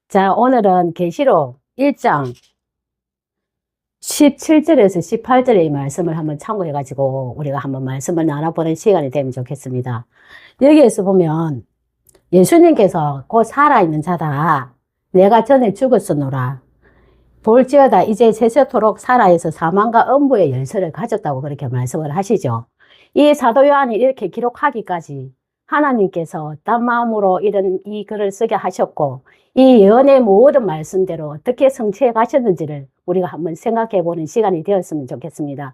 자, 오늘은 계시록 1장 17절에서 18절의 말씀을 한번 참고해가지고 우리가 한번 말씀을 나눠보는 시간이 되면 좋겠습니다. 여기에서 보면 예수님께서 곧 살아있는 자다. 내가 전에 죽었으노라. 볼지어다 이제 세세토록 살아있어 사망과 음부의 열쇠를 가졌다고 그렇게 말씀을 하시죠. 이 사도 요한이 이렇게 기록하기까지 하나님께서 딴 마음으로 이 글을 쓰게 하셨고 이 예언의 모든 말씀대로 어떻게 성취해 가셨는지를 우리가 한번 생각해 보는 시간이 되었으면 좋겠습니다.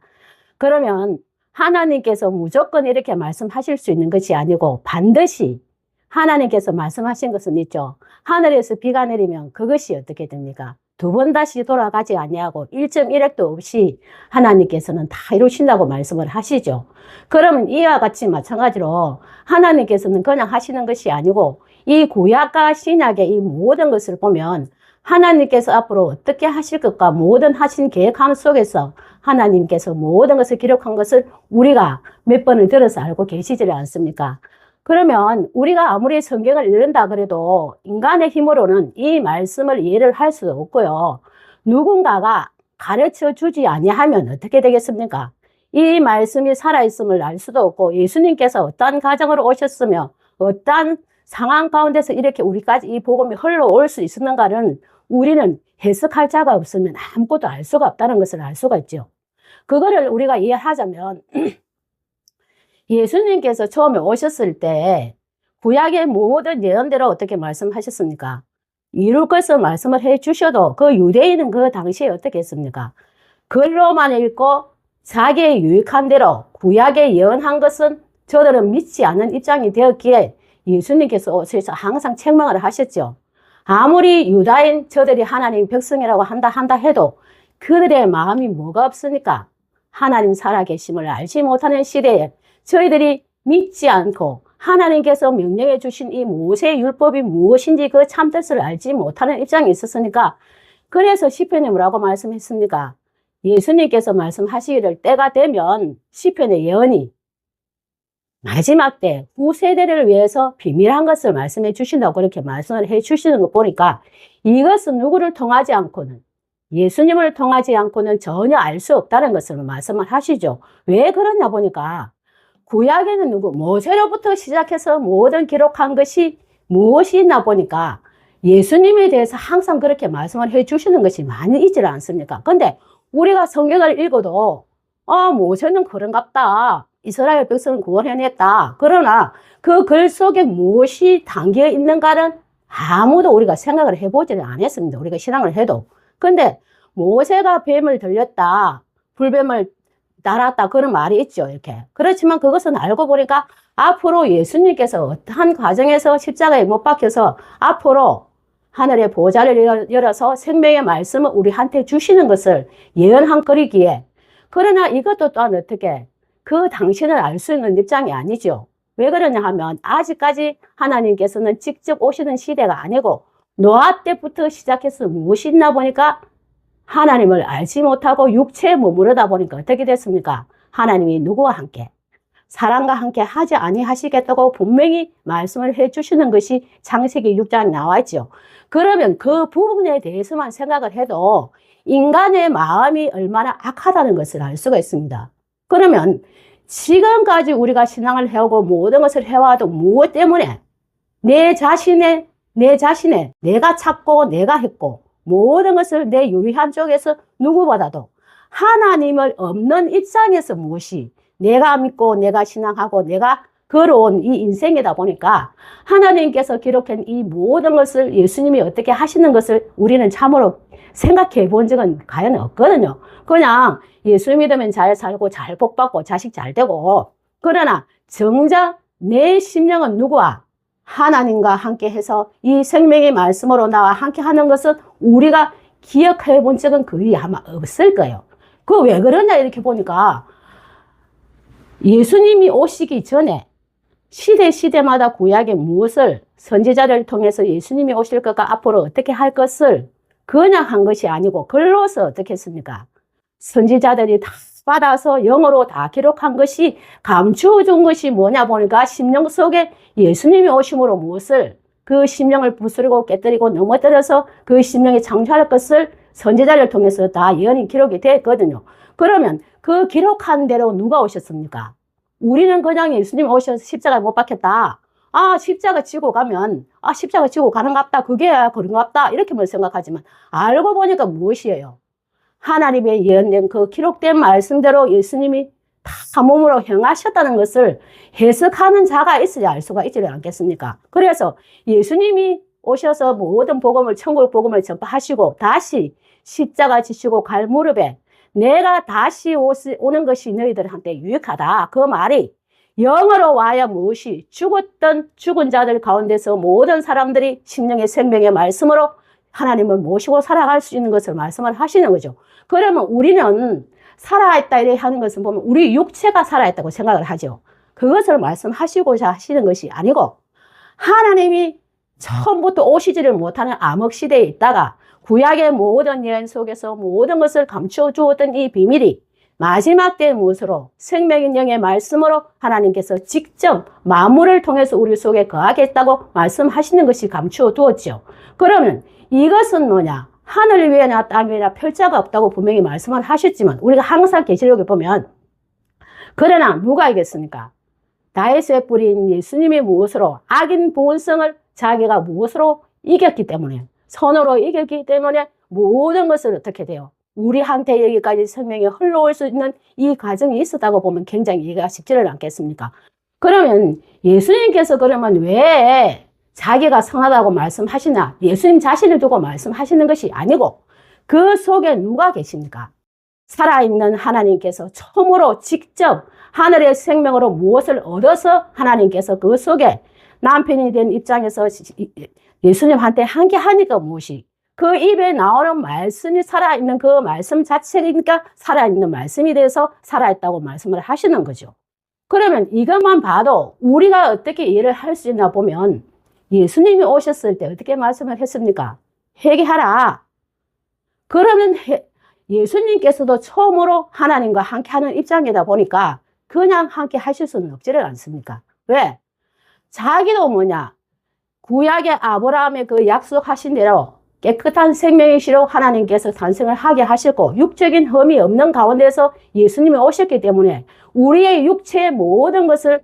그러면 하나님께서 무조건 이렇게 말씀하실 수 있는 것이 아니고 반드시 하나님께서 말씀하신 것은 있죠. 하늘에서 비가 내리면 그것이 어떻게 됩니까? 두 번 다시 돌아가지 아니하고 1.1핵도 없이 하나님께서는 다 이루신다고 말씀을 하시죠. 그러면 이와 같이 마찬가지로 하나님께서는 그냥 하시는 것이 아니고 이 구약과 신약의 이 모든 것을 보면 하나님께서 앞으로 어떻게 하실 것과 모든 하신 계획함 속에서 하나님께서 모든 것을 기록한 것을 우리가 몇 번을 들어서 알고 계시지 않습니까? 그러면 우리가 아무리 성경을 읽는다 그래도 인간의 힘으로는 이 말씀을 이해를 할 수 없고요. 누군가가 가르쳐 주지 아니하면 어떻게 되겠습니까? 이 말씀이 살아있음을 알 수도 없고 예수님께서 어떤 가정으로 오셨으며 어떤 상황 가운데서 이렇게 우리까지 이 복음이 흘러올 수 있었는가는 우리는 해석할 자가 없으면 아무것도 알 수가 없다는 것을 알 수가 있죠. 그거를 우리가 이해하자면 예수님께서 처음에 오셨을 때 구약의 모든 예언대로 어떻게 말씀하셨습니까? 이룰 것을 말씀을 해 주셔도 그 유대인은 그 당시에 어떻게 했습니까? 글로만 읽고 자기의 유익한 대로 구약에 예언한 것은 저들은 믿지 않는 입장이 되었기에 예수님께서 오셔서 항상 책망을 하셨죠. 아무리 유다인 저들이 하나님 백성이라고 한다 해도 그들의 마음이 뭐가 없으니까 하나님 살아계심을 알지 못하는 시대에 저희들이 믿지 않고 하나님께서 명령해 주신 이 모세의 율법이 무엇인지 그 참뜻을 알지 못하는 입장이 있었으니까 그래서 시편에 뭐라고 말씀했습니까? 예수님께서 말씀하시기를 때가 되면 시편의 예언이 마지막 때 후세대를 위해서 비밀한 것을 말씀해 주신다고 그렇게 말씀을 해 주시는 거 보니까 이것은 누구를 통하지 않고는 예수님을 통하지 않고는 전혀 알 수 없다는 것을 말씀을 하시죠. 왜 그러냐 보니까 구약에는 모세로부터 시작해서 모든 기록한 것이 무엇이 있나 보니까 예수님에 대해서 항상 그렇게 말씀을 해 주시는 것이 많이 있지 않습니까? 근데 우리가 성경을 읽어도 모세는 그런갑다. 이스라엘 백성을 구원해냈다. 그러나 그 글 속에 무엇이 담겨 있는가는 아무도 우리가 생각을 해보지는 않았습니다. 우리가 신앙을 해도. 근데 모세가 뱀을 들렸다. 불뱀을 날았다. 그런 말이 있죠. 이렇게. 그렇지만 그것은 알고 보니까 앞으로 예수님께서 어떠한 과정에서 십자가에 못 박혀서 앞으로 하늘의 보좌를 열어서 생명의 말씀을 우리한테 주시는 것을 예언한 거리기에 그러나 이것도 또한 어떻게 그 당신을 알 수 있는 입장이 아니죠. 왜 그러냐 하면 아직까지 하나님께서는 직접 오시는 시대가 아니고 노아 때부터 시작해서 무엇이 있나 보니까 하나님을 알지 못하고 육체에 머무르다 보니까 어떻게 됐습니까? 하나님이 누구와 함께? 사람과 함께 하지 아니하시겠다고 분명히 말씀을 해 주시는 것이 창세기 6장에 나와 있죠. 그러면 그 부분에 대해서만 생각을 해도 인간의 마음이 얼마나 악하다는 것을 알 수가 있습니다. 그러면 지금까지 우리가 신앙을 해오고 모든 것을 해와도 무엇 때문에 내 자신의 내가 찾고 내가 했고 모든 것을 내 유리한 쪽에서 누구보다도 하나님을 없는 입장에서 무엇이 내가 믿고 내가 신앙하고 내가 걸어온 이 인생이다 보니까 하나님께서 기록한 이 모든 것을 예수님이 어떻게 하시는 것을 우리는 참으로 생각해 본 적은 과연 없거든요. 그냥 예수 믿으면 잘 살고 잘 복받고 자식 잘 되고 그러나 정작 내 심령은 누구와? 하나님과 함께 해서 이 생명의 말씀으로 나와 함께 하는 것은 우리가 기억해 본 적은 거의 아마 없을 거예요. 그 왜 그러냐 이렇게 보니까 예수님이 오시기 전에 시대마다 구약의 무엇을 선지자를 통해서 예수님이 오실 것과 앞으로 어떻게 할 것을 그냥 한 것이 아니고 글로서 어떻게 했습니까? 선지자들이 다 받아서 영어로 다 기록한 것이 감추어 준 것이 뭐냐 보니까 심령 속에 예수님이 오심으로 무엇을 그 심령을 부수리고 깨뜨리고 넘어뜨려서 그 심령이 창조할 것을 선지자를 통해서 다 예언이 기록이 됐거든요. 그러면 그 기록한 대로 누가 오셨습니까? 우리는 그냥 예수님 오셔서 십자가에 못 박혔다. 아, 십자가 지고 가면, 아, 십자가 지고 가는갑다. 그게 그런갑다. 이렇게만 생각하지만, 알고 보니까 무엇이에요? 하나님의 예언된 그 기록된 말씀대로 예수님이 다 몸으로 행하셨다는 것을 해석하는 자가 있어야 알 수가 있지 않겠습니까? 그래서 예수님이 오셔서 모든 복음을, 천국 복음을 전파하시고, 다시 십자가 지시고 갈 무렵에 내가 다시 오는 것이 너희들한테 유익하다. 그 말이 영어로 와야 무엇이 죽었던 죽은 자들 가운데서 모든 사람들이 심령의 생명의 말씀으로 하나님을 모시고 살아갈 수 있는 것을 말씀을 하시는 거죠. 그러면 우리는 살아있다 이렇게 하는 것을 보면 우리 육체가 살아있다고 생각을 하죠. 그것을 말씀하시고자 하시는 것이 아니고 하나님이 처음부터 오시지를 못하는 암흑 시대에 있다가 구약의 모든 예언 속에서 모든 것을 감추어 주었던 이 비밀이 마지막 때의 무엇으로 생명인 영의 말씀으로 하나님께서 직접 만물을 통해서 우리 속에 거하겠다고 말씀하시는 것이 감추어 두었죠. 그러면 이것은 뭐냐? 하늘 위에나 땅 위에나 별자가 없다고 분명히 말씀을 하셨지만 우리가 항상 계시록에 보면 그러나 누가 이겼습니까? 다윗의 뿌리인 예수님이 무엇으로 악인 본성을 자기가 무엇으로 이겼기 때문에 선으로 이겼기 때문에 모든 것을 어떻게 돼요? 우리한테 여기까지 생명이 흘러올 수 있는 이 과정이 있었다고 보면 굉장히 이해가 쉽지를 않겠습니까? 그러면 예수님께서 그러면 왜 자기가 선하다고 말씀하시나? 예수님 자신을 두고 말씀하시는 것이 아니고 그 속에 누가 계십니까? 살아있는 하나님께서 처음으로 직접 하늘의 생명으로 무엇을 얻어서 하나님께서 그 속에 남편이 된 입장에서 예수님한테 한계하니까 무엇이? 그 입에 나오는 말씀이 살아있는 그 말씀 자체니까 살아있는 말씀이 돼서 살아있다고 말씀을 하시는 거죠. 그러면 이것만 봐도 우리가 어떻게 이해를 할 수 있나 보면 예수님이 오셨을 때 어떻게 말씀을 했습니까? 회개하라. 그러면 예수님께서도 처음으로 하나님과 함께하는 입장이다 보니까 그냥 함께 하실 수는 없지를 않습니까? 왜? 자기도 뭐냐? 구약의 아브라함의 그 약속하신 대로 깨끗한 생명이시로 하나님께서 탄생을 하게 하셨고 육적인 흠이 없는 가운데서 예수님이 오셨기 때문에 우리의 육체의 모든 것을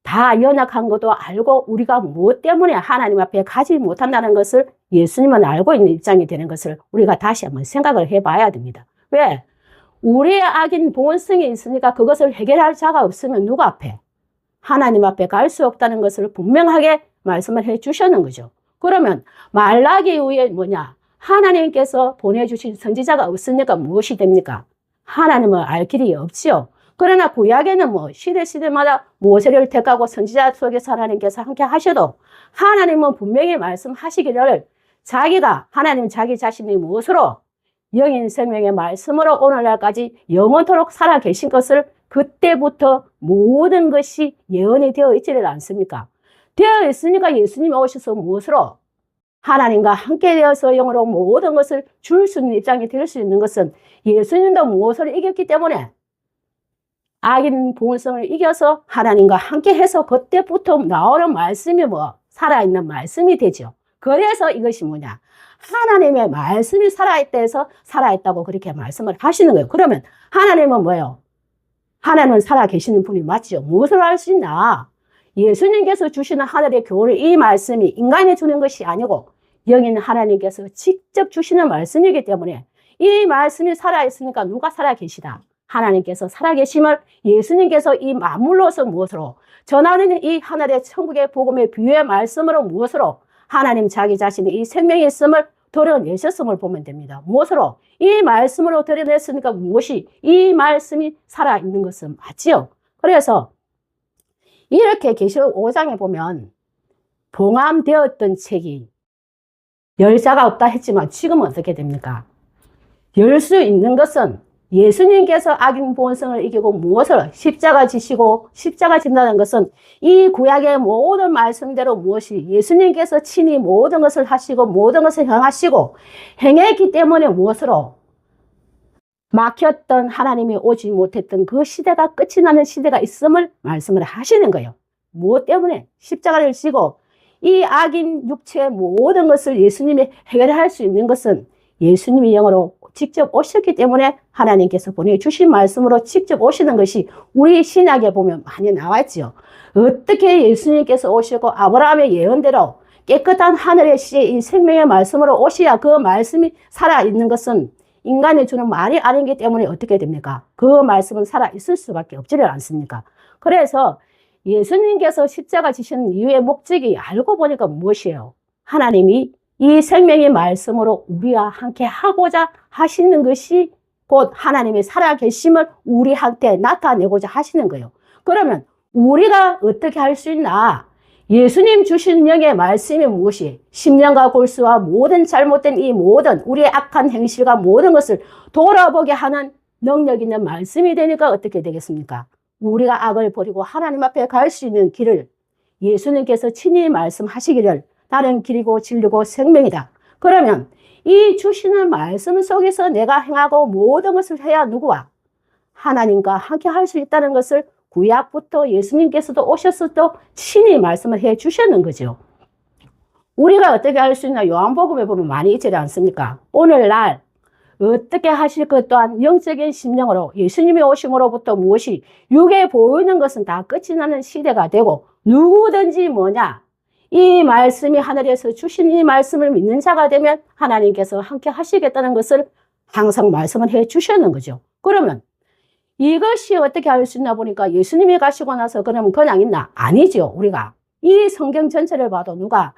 다 연약한 것도 알고 우리가 무엇 때문에 하나님 앞에 가지 못한다는 것을 예수님은 알고 있는 입장이 되는 것을 우리가 다시 한번 생각을 해봐야 됩니다. 왜? 우리의 악인 본성이 있으니까 그것을 해결할 자가 없으면 누구 앞에? 하나님 앞에 갈 수 없다는 것을 분명하게 말씀을 해 주셨는 거죠. 그러면 말라기 이후에 뭐냐? 하나님께서 보내주신 선지자가 없으니까 무엇이 됩니까? 하나님을 알 길이 없지요. 그러나 구약에는 뭐 시대마다 모세를 택하고 선지자 속에서 하나님께서 함께 하셔도 하나님은 분명히 말씀하시기를 자기가 하나님 자기 자신이 무엇으로 영인 생명의 말씀으로 오늘날까지 영원토록 살아 계신 것을 그때부터 모든 것이 예언이 되어 있지를 않습니까? 되어 있으니까 예수님이 오셔서 무엇으로? 하나님과 함께 되어서 영으로 모든 것을 줄 수 있는 입장이 될 수 있는 것은 예수님도 무엇을 이겼기 때문에 악인 본성을 이겨서 하나님과 함께 해서 그때부터 나오는 말씀이 뭐? 살아있는 말씀이 되죠. 그래서 이것이 뭐냐? 하나님의 말씀이 살아있다 해서 살아있다고 그렇게 말씀을 하시는 거예요. 그러면 하나님은 뭐예요? 하나님은 살아계시는 분이 맞죠. 무엇을 할 수 있나? 예수님께서 주시는 하늘의 교훈을 이 말씀이 인간이 주는 것이 아니고 영인 하나님께서 직접 주시는 말씀이기 때문에 이 말씀이 살아있으니까 누가 살아계시다? 하나님께서 살아계심을 예수님께서 이 만물로서 무엇으로 전하는 이 하늘의 천국의 복음의 비유의 말씀으로 무엇으로 하나님 자기 자신이 이 생명이 있음을 드러내셨음을 보면 됩니다. 무엇으로? 이 말씀으로 드러냈으니까 무엇이? 이 말씀이 살아있는 것은 맞지요. 그래서 이렇게 계시록 5장에 보면 봉함되었던 책이 열자가 없다 했지만 지금은 어떻게 됩니까? 열 수 있는 것은 예수님께서 악인 본성을 이기고 무엇을 십자가 지시고 십자가 진다는 것은 이 구약의 모든 말씀대로 무엇이 예수님께서 친히 모든 것을 하시고 모든 것을 행하시고 행했기 때문에 무엇으로 막혔던 하나님이 오지 못했던 그 시대가 끝이 나는 시대가 있음을 말씀을 하시는 거예요. 무엇 때문에? 십자가를 지고 이 악인 육체의 모든 것을 예수님이 해결할 수 있는 것은 예수님이 영으로 직접 오셨기 때문에 하나님께서 보내주신 말씀으로 직접 오시는 것이 우리 신약에 보면 많이 나와 있지요. 어떻게 예수님께서 오시고 아브라함의 예언대로 깨끗한 하늘의 씨의 이 생명의 말씀으로 오셔야 그 말씀이 살아있는 것은 인간이 주는 말이 아니기 때문에 어떻게 됩니까? 그 말씀은 살아있을 수밖에 없지를 않습니까? 그래서 예수님께서 십자가 지신 이유의 목적이 알고 보니까 무엇이에요? 하나님이 이 생명의 말씀으로 우리와 함께 하고자 하시는 것이 곧 하나님의 살아계심을 우리한테 나타내고자 하시는 거예요. 그러면 우리가 어떻게 할 수 있나? 예수님 주신 영의 말씀이 무엇이? 심령과 골수와 모든 잘못된 이 모든 우리의 악한 행실과 모든 것을 돌아보게 하는 능력 있는 말씀이 되니까 어떻게 되겠습니까? 우리가 악을 버리고 하나님 앞에 갈 수 있는 길을 예수님께서 친히 말씀하시기를 나는 길이고 진리고 생명이다. 그러면 이 주시는 말씀 속에서 내가 행하고 모든 것을 해야 누구와? 하나님과 함께 할 수 있다는 것을 구약부터 예수님께서도 오셨을 때 친히 말씀을 해 주셨는 거죠. 우리가 어떻게 할 수 있나? 요한복음에 보면 많이 있지 않습니까? 오늘날 어떻게 하실 것 또한 영적인 심령으로 예수님이 오심으로부터 무엇이 육에 보이는 것은 다 끝이 나는 시대가 되고 누구든지 뭐냐? 이 말씀이 하늘에서 주신 이 말씀을 믿는 자가 되면 하나님께서 함께 하시겠다는 것을 항상 말씀을 해 주셨는 거죠. 그러면 이것이 어떻게 할 수 있나 보니까 예수님이 가시고 나서 그러면 그냥 있나? 아니죠. 우리가 이 성경 전체를 봐도 누가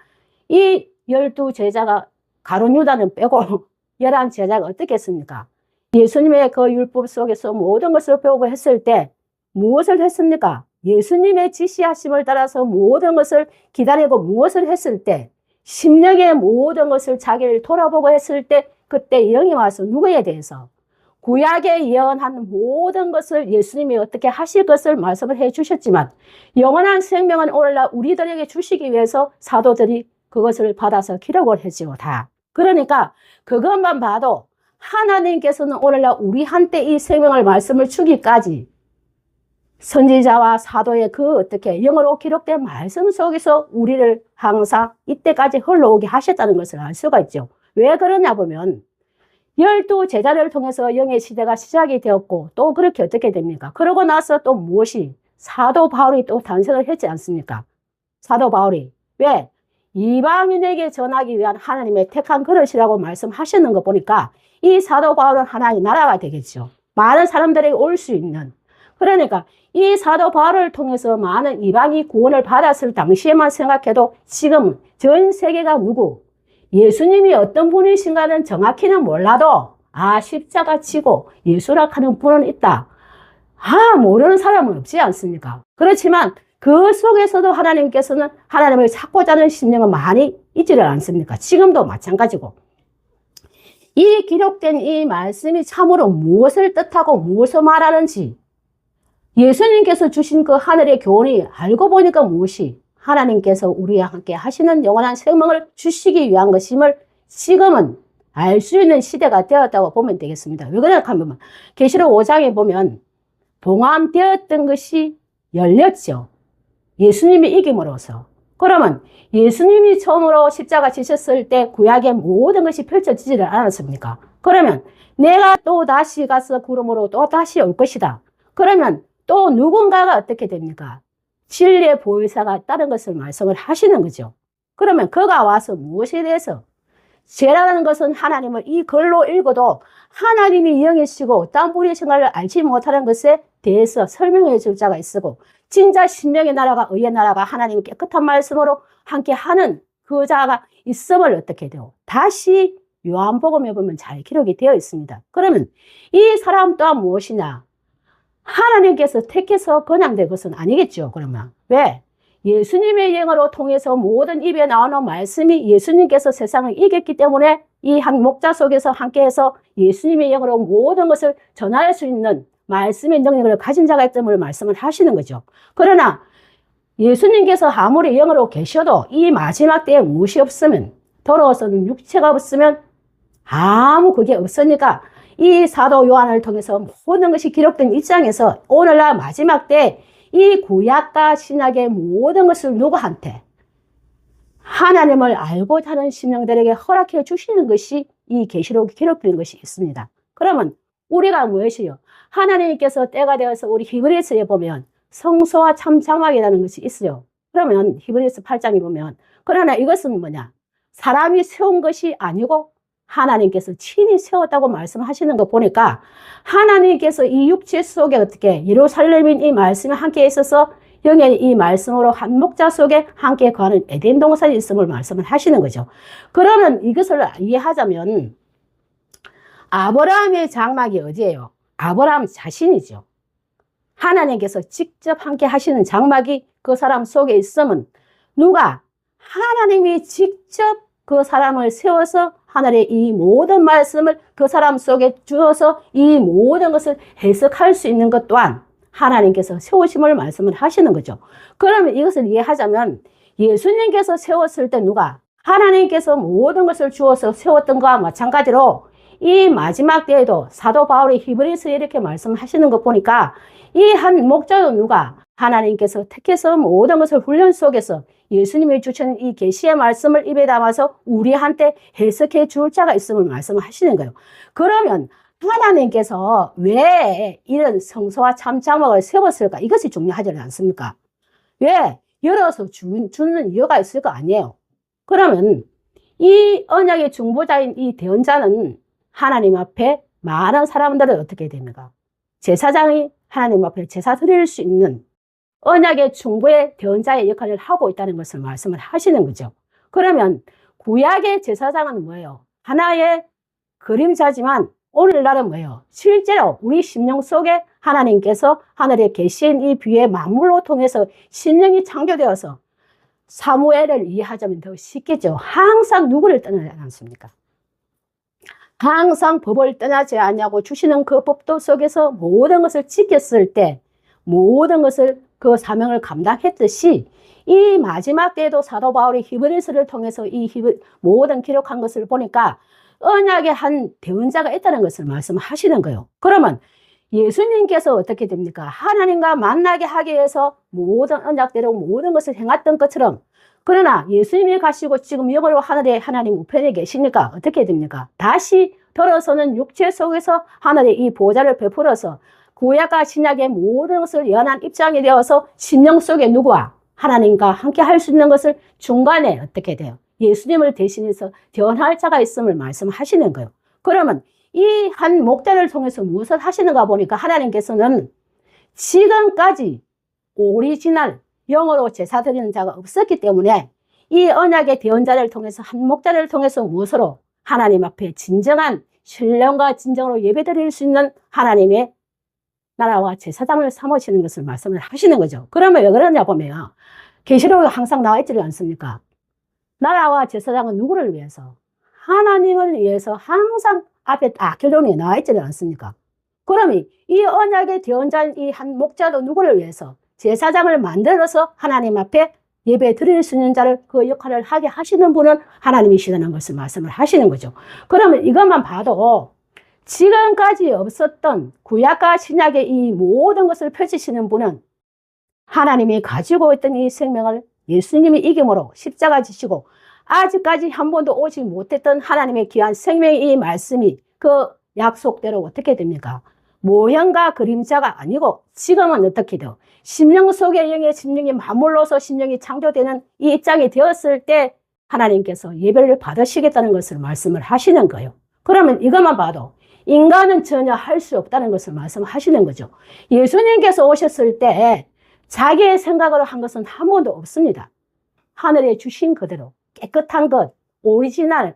이 12제자가 가룟 유다는 빼고 11제자가 어떻게 했습니까? 예수님의 그 율법 속에서 모든 것을 배우고 했을 때 무엇을 했습니까? 예수님의 지시하심을 따라서 모든 것을 기다리고 무엇을 했을 때 심령의 모든 것을 자기를 돌아보고 했을 때 그때 영이 와서 누구에 대해서 구약에 예언한 모든 것을 예수님이 어떻게 하실 것을 말씀을 해 주셨지만 영원한 생명은 오늘날 우리들에게 주시기 위해서 사도들이 그것을 받아서 기록을 했지요. 다. 그러니까 그것만 봐도 하나님께서는 오늘날 우리한테 이 생명을 말씀을 주기까지 선지자와 사도의 그 어떻게 영어로 기록된 말씀 속에서 우리를 항상 이때까지 흘러오게 하셨다는 것을 알 수가 있죠. 왜 그러냐 보면 12제자를 통해서 영의 시대가 시작이 되었고 또 그렇게 어떻게 됩니까? 그러고 나서 또 무엇이? 사도 바울이 또 탄생을 했지 않습니까? 사도 바울이. 왜? 이방인에게 전하기 위한 하나님의 택한 그릇이라고 말씀하시는 거 보니까 이 사도 바울은 하나의 나라가 되겠죠. 많은 사람들에게 올 수 있는. 그러니까 이 사도 바울을 통해서 많은 이방이 구원을 받았을 당시에만 생각해도 지금 전 세계가 누구? 예수님이 어떤 분이신가는 정확히는 몰라도 십자가 치고 예수라 하는 분은 있다. 모르는 사람은 없지 않습니까? 그렇지만 그 속에서도 하나님께서는 하나님을 찾고자 하는 심령은 많이 있지를 않습니까? 지금도 마찬가지고. 이 기록된 이 말씀이 참으로 무엇을 뜻하고 무엇을 말하는지 예수님께서 주신 그 하늘의 교훈이 알고 보니까 무엇이? 하나님께서 우리와 함께 하시는 영원한 생명을 주시기 위한 것임을 지금은 알 수 있는 시대가 되었다고 보면 되겠습니다. 왜 그러냐 하면 계시록 5장에 보면 봉함되었던 것이 열렸죠. 예수님이 이김으로써. 그러면 예수님이 처음으로 십자가 지셨을 때 구약의 모든 것이 펼쳐지지를 않았습니까? 그러면 내가 또 다시 가서 구름으로 또 다시 올 것이다. 그러면 또 누군가가 어떻게 됩니까? 진리의 보혜사가 다른 것을 말씀을 하시는 거죠. 그러면 그가 와서 무엇에 대해서? 죄라는 것은 하나님을 이 글로 읽어도 하나님이 영이시고 어떤 분이신가를 알지 못하는 것에 대해서 설명해 줄 자가 있고 진짜 신명의 나라가 의의 나라가 하나님의 깨끗한 말씀으로 함께 하는 그 자가 있음을 어떻게 돼요? 다시 요한복음에 보면 잘 기록이 되어 있습니다. 그러면 이 사람 또한 무엇이냐? 하나님께서 택해서 그냥 된 것은 아니겠죠. 그러면 왜? 예수님의 영으로 통해서 모든 입에 나오는 말씀이 예수님께서 세상을 이겼기 때문에 이 한 목자 속에서 함께해서 예수님의 영으로 모든 것을 전할 수 있는 말씀의 능력을 가진 자가 있음을 말씀을 하시는 거죠. 그러나 예수님께서 아무리 영으로 계셔도 이 마지막 때에 무엇이 없으면 더러워서는 육체가 없으면 아무 그게 없으니까 이 사도 요한을 통해서 모든 것이 기록된 입장에서 오늘날 마지막 때 이 구약과 신약의 모든 것을 누구한테? 하나님을 알고자 하는 심령들에게 허락해 주시는 것이 이 계시록이 기록된 것이 있습니다. 그러면 우리가 무엇이요? 하나님께서 때가 되어서 우리 히브리서에 보면 성소와 참 장막이라는 것이 있어요. 그러면 히브리서 8장에 보면 그러나 이것은 뭐냐? 사람이 세운 것이 아니고 하나님께서 친히 세웠다고 말씀하시는 거 보니까 하나님께서 이 육체 속에 어떻게 예루살렘인 이 말씀이 함께 있어서 영의 이 말씀으로 한 목자 속에 함께 거하는 에덴 동산이 있음을 말씀을 하시는 거죠. 그러면 이것을 이해하자면 아브라함의 장막이 어디예요? 아브라함 자신이죠. 하나님께서 직접 함께 하시는 장막이 그 사람 속에 있으면 누가? 하나님이 직접 그 사람을 세워서 하늘의 이 모든 말씀을 그 사람 속에 주어서 이 모든 것을 해석할 수 있는 것 또한 하나님께서 세우심을 말씀을 하시는 거죠. 그러면 이것을 이해하자면 예수님께서 세웠을 때 누가? 하나님께서 모든 것을 주어서 세웠던 것과 마찬가지로 이 마지막 때에도 사도 바울이 히브리서에 이렇게 말씀하시는 거 보니까 이 한 목자도 누가? 하나님께서 택해서 모든 것을 훈련 속에서 예수님이 주신 이 계시의 말씀을 입에 담아서 우리한테 해석해 줄 자가 있음을 말씀하시는 거예요. 그러면 하나님께서 왜 이런 성소와 참 장막을 세웠을까? 이것이 중요하지 않습니까? 왜? 열어서 주는 이유가 있을 거 아니에요. 그러면 이 언약의 중보자인 이 대언자는 하나님 앞에 많은 사람들은 어떻게 됩니까? 제사장이 하나님 앞에 제사 드릴 수 있는 언약의 중보의 대언자의 역할을 하고 있다는 것을 말씀을 하시는 거죠. 그러면 구약의 제사장은 뭐예요? 하나의 그림자지만 오늘날은 뭐예요? 실제로 우리 심령 속에 하나님께서 하늘에 계신 이 비의 만물로 통해서 심령이 창조되어서 사무엘을 이해하자면 더 쉽겠죠. 항상 누구를 떠나지 않습니까? 항상 법을 떠나지 않냐고 주시는 그 법도 속에서 모든 것을 지켰을 때 모든 것을 그 사명을 감당했듯이 이 마지막 때에도 사도 바울이 히브리서를 통해서 이 모든 기록한 것을 보니까 언약의 한 대언자가 있다는 것을 말씀하시는 거예요. 그러면 예수님께서 어떻게 됩니까? 하나님과 만나게 하기 위해서 모든 언약대로 모든 것을 행했던 것처럼 그러나 예수님이 가시고 지금 영으로 하늘에 하나님 우편에 계시니까 어떻게 됩니까? 다시 들어서는 육체 속에서 하늘의 이 보좌를 베풀어서 구약과 신약의 모든 것을 연한 입장이 되어서 심령 속에 누구와? 하나님과 함께 할 수 있는 것을 중간에 어떻게 돼요? 예수님을 대신해서 대언할 자가 있음을 말씀하시는 거예요. 그러면 이 한 목자를 통해서 무엇을 하시는가 보니까 하나님께서는 지금까지 오리지널 영어로 제사 드리는 자가 없었기 때문에 이 언약의 대언자를 통해서 한 목자를 통해서 무엇으로? 하나님 앞에 진정한 신령과 진정으로 예배 드릴 수 있는 하나님의 나라와 제사장을 삼으시는 것을 말씀을 하시는 거죠. 그러면 왜 그러냐 보면 계시록에 항상 나와 있지 않습니까? 나라와 제사장은 누구를 위해서? 하나님을 위해서 항상 앞에 딱 결론이 나와 있지 않습니까? 그러면 이 언약의 대언자인 이 한 목자도 누구를 위해서? 제사장을 만들어서 하나님 앞에 예배 드릴 수 있는 자를 그 역할을 하게 하시는 분은 하나님이시라는 것을 말씀을 하시는 거죠. 그러면 이것만 봐도 지금까지 없었던 구약과 신약의 이 모든 것을 펼치시는 분은 하나님이 가지고 있던 이 생명을 예수님이 이김으로 십자가 지시고 아직까지 한 번도 오지 못했던 하나님의 귀한 생명의 이 말씀이 그 약속대로 어떻게 됩니까? 모형과 그림자가 아니고 지금은 어떻게 돼요? 심령 속의 영의 심령이 만물로서 심령이 창조되는 이 입장이 되었을 때 하나님께서 예배를 받으시겠다는 것을 말씀을 하시는 거예요. 그러면 이것만 봐도 인간은 전혀 할 수 없다는 것을 말씀하시는 거죠. 예수님께서 오셨을 때 자기의 생각으로 한 것은 한 번도 없습니다. 하늘에 주신 그대로 깨끗한 것, 오리지널.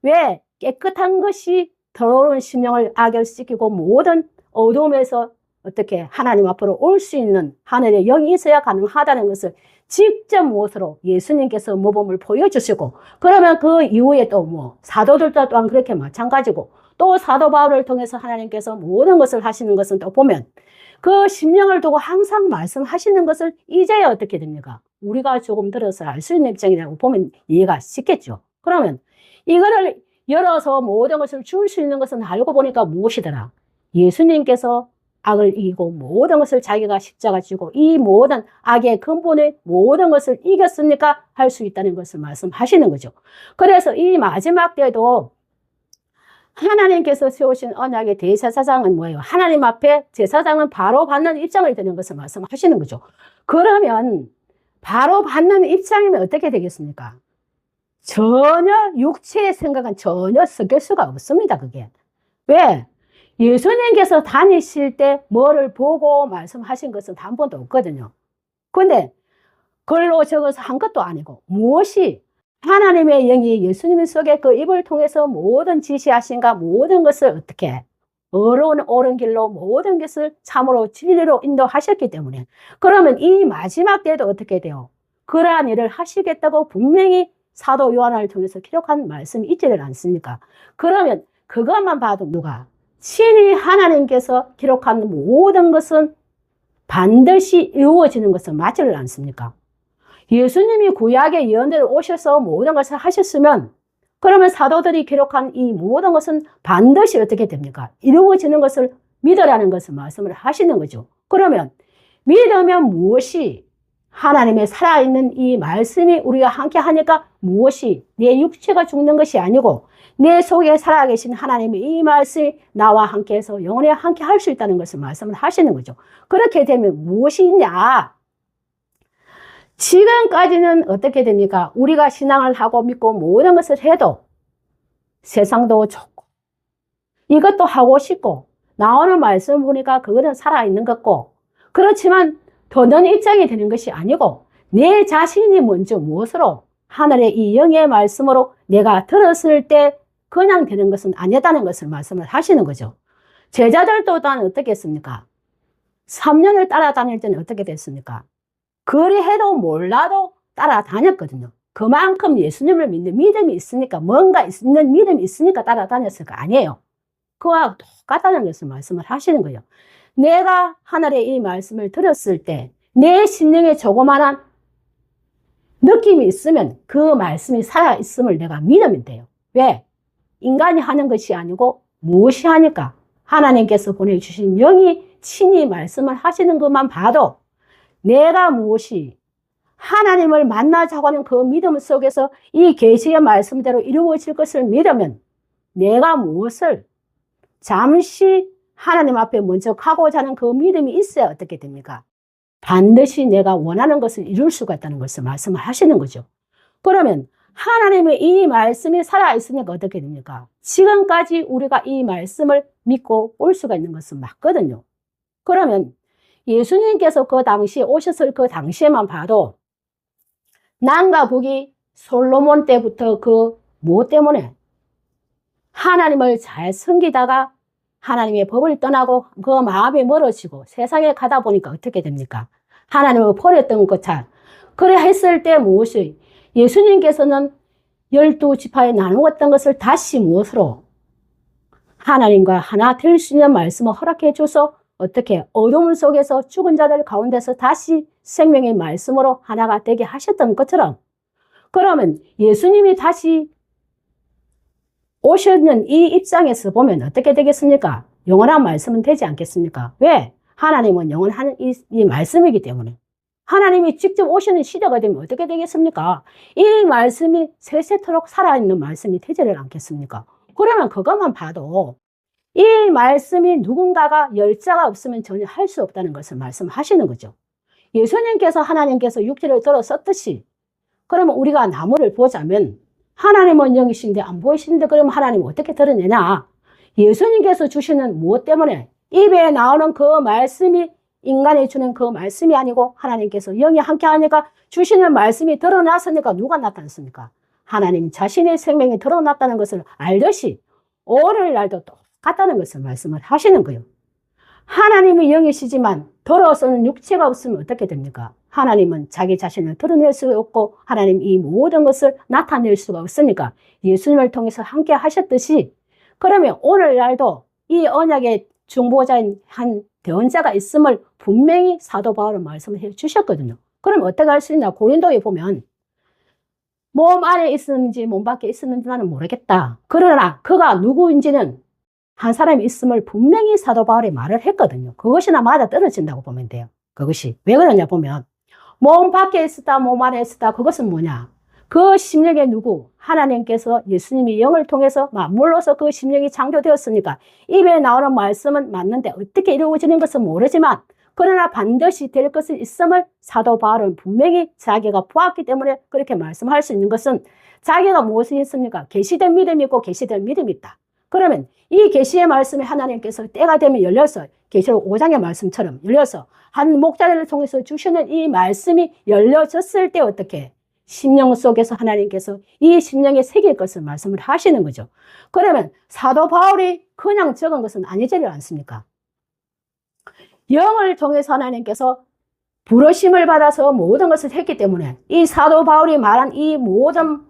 왜? 깨끗한 것이 더러운 심령을 악열시키고 모든 어둠에서 어떻게 하나님 앞으로 올 수 있는 하늘의 영이 있어야 가능하다는 것을 직접 무엇으로 예수님께서 모범을 보여주시고 그러면 그 이후에 또 사도들도 또한 그렇게 마찬가지고 또 사도 바울을 통해서 하나님께서 모든 것을 하시는 것은 또 보면 그 심령을 두고 항상 말씀하시는 것을 이제야 어떻게 됩니까? 우리가 조금 들어서 알 수 있는 입장이라고 보면 이해가 쉽겠죠. 그러면 이거를 열어서 모든 것을 줄 수 있는 것은 알고 보니까 무엇이더라? 예수님께서 악을 이기고 모든 것을 자기가 십자가 지고 이 모든 악의 근본의 모든 것을 이겼으니까 할 수 있다는 것을 말씀하시는 거죠. 그래서 이 마지막 때도 하나님께서 세우신 언약의 대제사장은 뭐예요? 하나님 앞에 제사장은 바로 받는 입장을 드는 것을 말씀하시는 거죠. 그러면 바로 받는 입장이면 어떻게 되겠습니까? 전혀 육체의 생각은 전혀 섞일 수가 없습니다. 그게. 왜? 예수님께서 다니실 때 뭐를 보고 말씀하신 것은 한 번도 없거든요. 근데 글로 적어서 한 것도 아니고 무엇이 하나님의 영이 예수님 속에 그 입을 통해서 모든 지시하신가 모든 것을 어떻게 어려운 옳은 길로 모든 것을 참으로 진리로 인도하셨기 때문에 그러면 이 마지막 때도 어떻게 돼요? 그러한 일을 하시겠다고 분명히 사도 요한을 통해서 기록한 말씀이 있지를 않습니까? 그러면 그것만 봐도 누가? 친히 하나님께서 기록한 모든 것은 반드시 이루어지는 것은 맞지를 않습니까? 예수님이 구약의 예언대로 오셔서 모든 것을 하셨으면 그러면 사도들이 기록한 이 모든 것은 반드시 어떻게 됩니까? 이루어지는 것을 믿으라는 것을 말씀을 하시는 거죠. 그러면 믿으면 무엇이 하나님의 살아있는 이 말씀이 우리가 함께 하니까 무엇이 내 육체가 죽는 것이 아니고 내 속에 살아계신 하나님의 이 말씀이 나와 함께해서 영원히 함께 할 수 있다는 것을 말씀을 하시는 거죠. 그렇게 되면 무엇이 있냐? 지금까지는 어떻게 됩니까? 우리가 신앙을 하고 믿고 모든 것을 해도 세상도 좋고 이것도 하고 싶고 나오는 말씀 보니까 그거는 살아있는 것고 그렇지만 더는 입장이 되는 것이 아니고 내 자신이 먼저 무엇으로 하늘의 이 영의 말씀으로 내가 들었을 때 그냥 되는 것은 아니다는 것을 말씀을 하시는 거죠. 제자들도 또한 어떻게 했습니까? 3년을 따라다닐 때는 어떻게 됐습니까? 그리해도 몰라도 따라다녔거든요. 그만큼 예수님을 믿는 믿음이 있으니까 뭔가 있는 믿음이 있으니까 따라다녔을 거 아니에요. 그와 똑같다는 것을 말씀을 하시는 거예요. 내가 하늘의 이 말씀을 들었을 때 내 심령에 조그마한 느낌이 있으면 그 말씀이 살아있음을 내가 믿으면 돼요. 왜? 인간이 하는 것이 아니고 무엇이 하니까 하나님께서 보내주신 영이 친히 말씀을 하시는 것만 봐도 내가 무엇이 하나님을 만나자고 하는 그 믿음 속에서 이 계시의 말씀대로 이루어질 것을 믿으면 내가 무엇을 잠시 하나님 앞에 먼저 가고자 하는 그 믿음이 있어야 어떻게 됩니까? 반드시 내가 원하는 것을 이룰 수가 있다는 것을 말씀을 하시는 거죠. 그러면 하나님의 이 말씀이 살아있으니까 어떻게 됩니까? 지금까지 우리가 이 말씀을 믿고 올 수가 있는 것은 맞거든요. 그러면 예수님께서 그 당시에 오셨을 그 당시에만 봐도 남과 북이 솔로몬 때부터 그 뭐 때문에 하나님을 잘 섬기다가 하나님의 법을 떠나고 그 마음이 멀어지고 세상에 가다 보니까 어떻게 됩니까? 하나님을 버렸던 것처럼 그래 했을 때 무엇이 예수님께서는 12지파에 나누었던 것을 다시 무엇으로 하나님과 하나 될 수 있는 말씀을 허락해 줘서 어떻게 어둠 속에서 죽은 자들 가운데서 다시 생명의 말씀으로 하나가 되게 하셨던 것처럼 그러면 예수님이 다시 오셨는 이 입장에서 보면 어떻게 되겠습니까? 영원한 말씀은 되지 않겠습니까? 왜? 하나님은 영원한 이 말씀이기 때문에 하나님이 직접 오시는 시대가 되면 어떻게 되겠습니까? 이 말씀이 세세토록 살아있는 말씀이 되지를 않겠습니까? 그러면 그것만 봐도 이 말씀이 누군가가 열자가 없으면 전혀 할 수 없다는 것을 말씀하시는 거죠. 예수님께서 하나님께서 육체를 들어 썼듯이 그러면 우리가 나무를 보자면 하나님은 영이신데 안 보이시는데 그러면 하나님은 어떻게 드러내냐? 예수님께서 주시는 무엇 때문에 입에 나오는 그 말씀이 인간이 주는 그 말씀이 아니고 하나님께서 영이 함께 하니까 주시는 말씀이 드러났으니까 누가 나타났습니까? 하나님 자신의 생명이 드러났다는 것을 알듯이 오늘날도 똑같다는 것을 말씀을 하시는 거예요. 하나님이 영이시지만 들어서는 육체가 없으면 어떻게 됩니까? 하나님은 자기 자신을 드러낼 수가 없고 하나님 이 모든 것을 나타낼 수가 없으니까 예수님을 통해서 함께 하셨듯이 그러면 오늘날도 이 언약의 중보자인 한 대언자가 있음을 분명히 사도 바울은 말씀을 해 주셨거든요. 그럼 어떻게 할 수 있나? 고린도에 보면 몸 안에 있었는지 몸 밖에 있었는지 나는 모르겠다. 그러나 그가 누구인지는 한 사람이 있음을 분명히 사도 바울이 말을 했거든요. 그것이나 맞아 떨어진다고 보면 돼요. 그것이. 왜 그러냐 보면 몸 밖에 있었다, 몸 안에 있었다. 그것은 뭐냐? 그 심령에 누구? 하나님께서 예수님이 영을 통해서 맞물로서 그 심령이 창조되었으니까 입에 나오는 말씀은 맞는데 어떻게 이루어지는 것은 모르지만 그러나 반드시 될 것을 있음을 사도 바울은 분명히 자기가 보았기 때문에 그렇게 말씀할 수 있는 것은 자기가 무엇을 했습니까? 계시된 믿음이 있고 계시된 믿음이 있다. 그러면 이 계시의 말씀이 하나님께서 때가 되면 열려서 계시록 5장의 말씀처럼 열려서 한 목자를 통해서 주시는 이 말씀이 열려졌을 때 어떻게? 심령 속에서 하나님께서 이 심령에 새길 것을 말씀을 하시는 거죠. 그러면 사도 바울이 그냥 적은 것은 아니지 않습니까? 영을 통해서 하나님께서 부르심을 받아서 모든 것을 했기 때문에 이 사도 바울이 말한 이 모든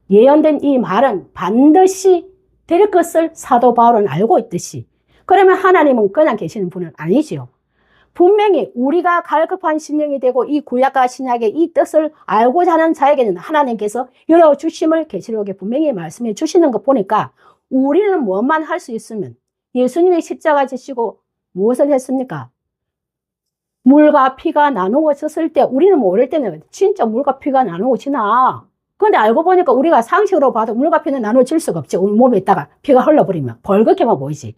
예언된 이 말은 반드시 될 것을 사도 바울은 알고 있듯이 그러면 하나님은 그냥 계시는 분은 아니지요. 분명히 우리가 갈급한 심령이 되고 이 구약과 신약의 이 뜻을 알고자 하는 자에게는 하나님께서 열어주심을 계시록에 분명히 말씀해 주시는 거 보니까 우리는 뭐만 할 수 있으면 예수님이 십자가 지시고 무엇을 했습니까? 물과 피가 나누어졌을 때 우리는 모를 때는 진짜 물과 피가 나누어지나. 그런데 알고 보니까 우리가 상식으로 봐도 물과 피는 나누어질 수가 없지. 우리 몸에 있다가 피가 흘러버리면 벌겋게만 보이지.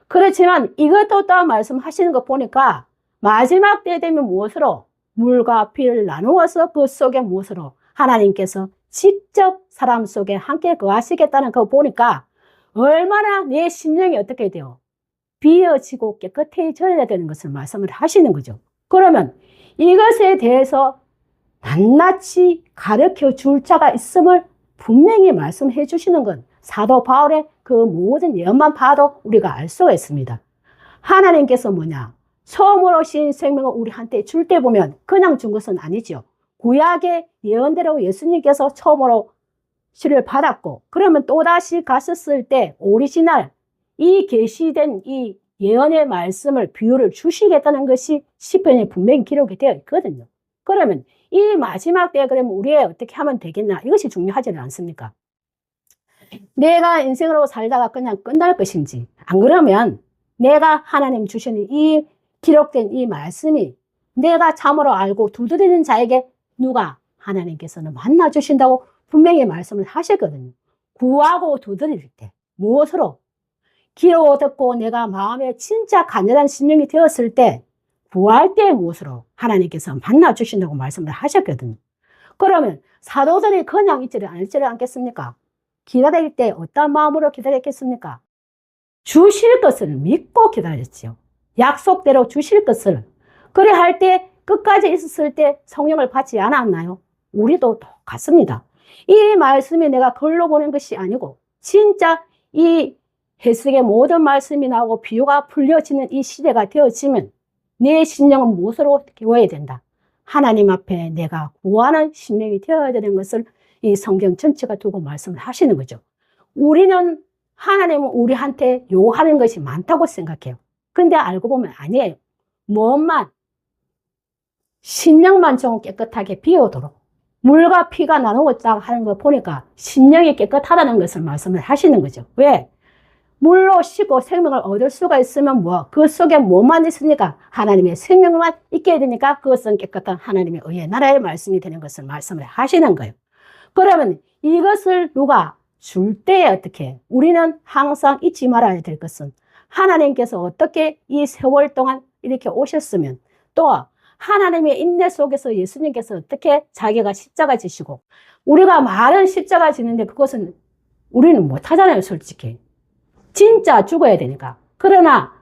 그렇지만 이것도 또 말씀하시는 거 보니까 마지막 때 되면 무엇으로? 물과 피를 나누어서 그 속에 무엇으로? 하나님께서 직접 사람 속에 함께 거하시겠다는 거 보니까 얼마나 내 심령이 어떻게 돼요? 비어지고 깨끗해져야 되는 것을 말씀을 하시는 거죠. 그러면 이것에 대해서 낱낱이 가르쳐 줄 자가 있음을 분명히 말씀해 주시는 건 사도 바울의 그 모든 예언만 봐도 우리가 알 수가 있습니다. 하나님께서 뭐냐? 처음으로 신 생명을 우리한테 줄 때 보면 그냥 준 것은 아니죠. 구약의 예언대로 예수님께서 처음으로 시를 받았고 그러면 또다시 갔었을 때 오리지널 이 계시된 이 예언의 말씀을 비유를 주시겠다는 것이 시편에 분명히 기록이 되어 있거든요. 그러면 이 마지막 때에 그러면 우리 어떻게 하면 되겠나? 이것이 중요하지는 않습니까? 내가 인생으로 살다가 그냥 끝날 것인지 안 그러면 내가 하나님 주시는 이 기록된 이 말씀이 내가 참으로 알고 두드리는 자에게 누가? 하나님께서는 만나 주신다고 분명히 말씀을 하셨거든요. 구하고 두드릴 때 무엇으로? 귀로 듣고 내가 마음에 진짜 간절한 심령이 되었을 때 구할 때 무엇으로? 하나님께서 만나 주신다고 말씀을 하셨거든요. 그러면 사도들이 그냥 있지를 않겠습니까? 기다릴 때 어떤 마음으로 기다렸겠습니까? 주실 것을 믿고 기다렸지요. 약속대로 주실 것을. 그래 할 때 끝까지 있었을 때 성령을 받지 않았나요? 우리도 똑같습니다. 이 말씀이 내가 글로 보낸 것이 아니고 진짜 이 해석의 모든 말씀이 나오고 비유가 풀려지는 이 시대가 되어지면 내 심령은 무엇으로 깨워야 된다? 하나님 앞에 내가 구하는 심령이 되어야 되는 것을 이 성경 전체가 두고 말씀을 하시는 거죠. 우리는 하나님은 우리한테 요하는 것이 많다고 생각해요. 근데 알고 보면 아니에요. 뭐만 심령만 좀 깨끗하게 비우도록 물과 피가 나누었다고 하는 거 보니까 심령이 깨끗하다는 것을 말씀을 하시는 거죠. 왜? 물로 씻고 생명을 얻을 수가 있으면 뭐? 그 속에 뭐만 있으니까? 하나님의 생명만 있게 되니까 그것은 깨끗한 하나님의 의의 나라의 말씀이 되는 것을 말씀을 하시는 거예요. 그러면 이것을 누가 줄 때 어떻게? 우리는 항상 잊지 말아야 될 것은 하나님께서 어떻게 이 세월 동안 이렇게 오셨으면 또 하나님의 인내 속에서 예수님께서 어떻게 자기가 십자가 지시고 우리가 말은 십자가 지는데 그것은 우리는 못하잖아요, 솔직히. 진짜 죽어야 되니까. 그러나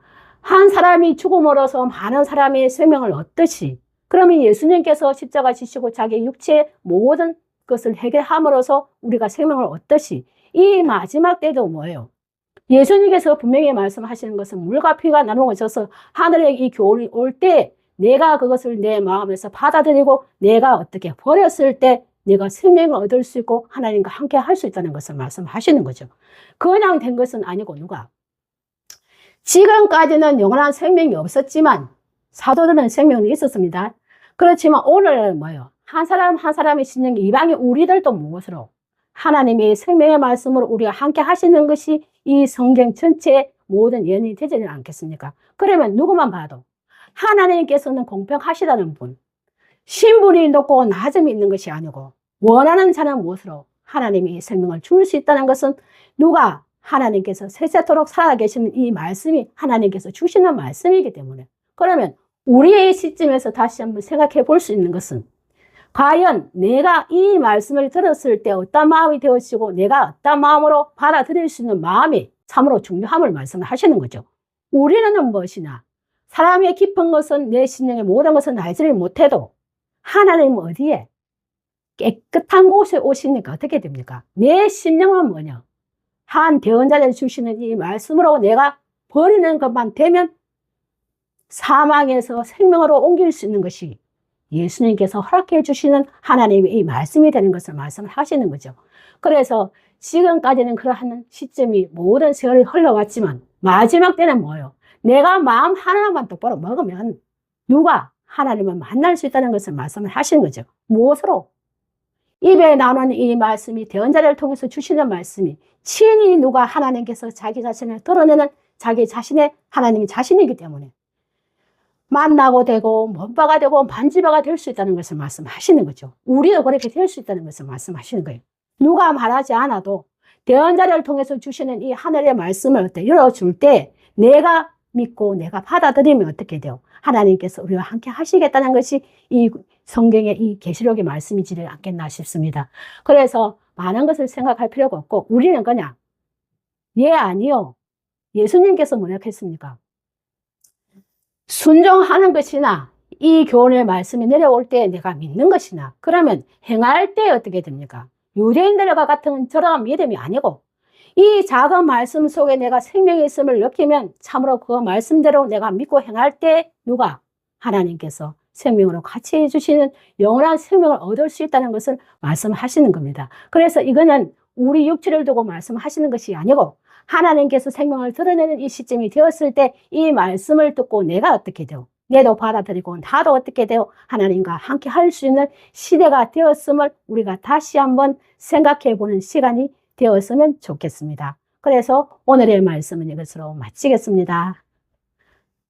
한 사람이 죽음으로써 많은 사람의 생명을 얻듯이 그러면 예수님께서 십자가 지시고 자기 육체의 모든 것을 해결함으로써 우리가 생명을 얻듯이 이 마지막 때도 뭐예요? 예수님께서 분명히 말씀하시는 것은 물과 피가 나누어져서 하늘의 이 교훈이 올 때 내가 그것을 내 마음에서 받아들이고 내가 어떻게 버렸을 때 내가 생명을 얻을 수 있고 하나님과 함께 할 수 있다는 것을 말씀하시는 거죠. 그냥 된 것은 아니고 누가? 지금까지는 영원한 생명이 없었지만 사도들은 생명이 있었습니다. 그렇지만 오늘은 뭐예요? 한 사람 한 사람의 심령이 이방인 우리들도 무엇으로? 하나님의 생명의 말씀으로 우리가 함께 하시는 것이 이 성경 전체의 모든 예언이 되지 않겠습니까? 그러면 누구만 봐도 하나님께서는 공평하시다는 분, 신분이 높고 낮음이 있는 것이 아니고 원하는 자는 무엇으로 하나님이 생명을 줄 수 있다는 것은 누가 하나님께서 세세토록 살아계시는 이 말씀이 하나님께서 주시는 말씀이기 때문에, 그러면 우리의 시점에서 다시 한번 생각해 볼 수 있는 것은 과연 내가 이 말씀을 들었을 때 어떤 마음이 되어지고 내가 어떤 마음으로 받아들일 수 있는 마음이 참으로 중요함을 말씀을 하시는 거죠. 우리는 무엇이냐? 사람의 깊은 것은 내 심령의 모든 것은 알지를 못해도 하나님은 어디에? 깨끗한 곳에 오시니까 어떻게 됩니까? 내 심령은 뭐냐? 한 대언자를 주시는 이 말씀으로 내가 버리는 것만 되면 사망에서 생명으로 옮길 수 있는 것이 예수님께서 허락해 주시는 하나님의 이 말씀이 되는 것을 말씀을 하시는 거죠. 그래서 지금까지는 그러한 시점이 모든 세월이 흘러왔지만 마지막 때는 뭐예요? 내가 마음 하나만 똑바로 먹으면 누가 하나님을 만날 수 있다는 것을 말씀을 하시는 거죠. 무엇으로? 입에 나오는 이 말씀이 대언자를 통해서 주시는 말씀이 친히 누가 하나님께서 자기 자신을 드러내는 자기 자신의 하나님이 자신이기 때문에 만나고 되고 몸바가 되고 만지바가 될 수 있다는 것을 말씀하시는 거죠. 우리도 그렇게 될 수 있다는 것을 말씀하시는 거예요. 누가 말하지 않아도 대언자를 통해서 주시는 이 하늘의 말씀을 열어줄 때 내가 믿고 내가 받아들이면 어떻게 돼요? 하나님께서 우리와 함께 하시겠다는 것이 이 성경의 이 계시록의 말씀이지 않겠나 싶습니다. 그래서 많은 것을 생각할 필요가 없고 우리는 그냥 예 아니요. 예수님께서 뭐라고 했습니까? 순종하는 것이나 이 교훈의 말씀이 내려올 때 내가 믿는 것이나 그러면 행할 때 어떻게 됩니까? 유대인들과 같은 저런 믿음이 아니고 이 작은 말씀 속에 내가 생명이 있음을 느끼면 참으로 그 말씀대로 내가 믿고 행할 때 누가? 하나님께서 생명으로 같이 해주시는 영원한 생명을 얻을 수 있다는 것을 말씀하시는 겁니다. 그래서 이거는 우리 육체를 두고 말씀하시는 것이 아니고 하나님께서 생명을 드러내는 이 시점이 되었을 때 이 말씀을 듣고 내가 어떻게 돼요? 내도 받아들이고 나도 어떻게 돼요? 하나님과 함께 할 수 있는 시대가 되었음을 우리가 다시 한번 생각해 보는 시간이 되었으면 좋겠습니다. 그래서 오늘의 말씀은 이것으로 마치겠습니다.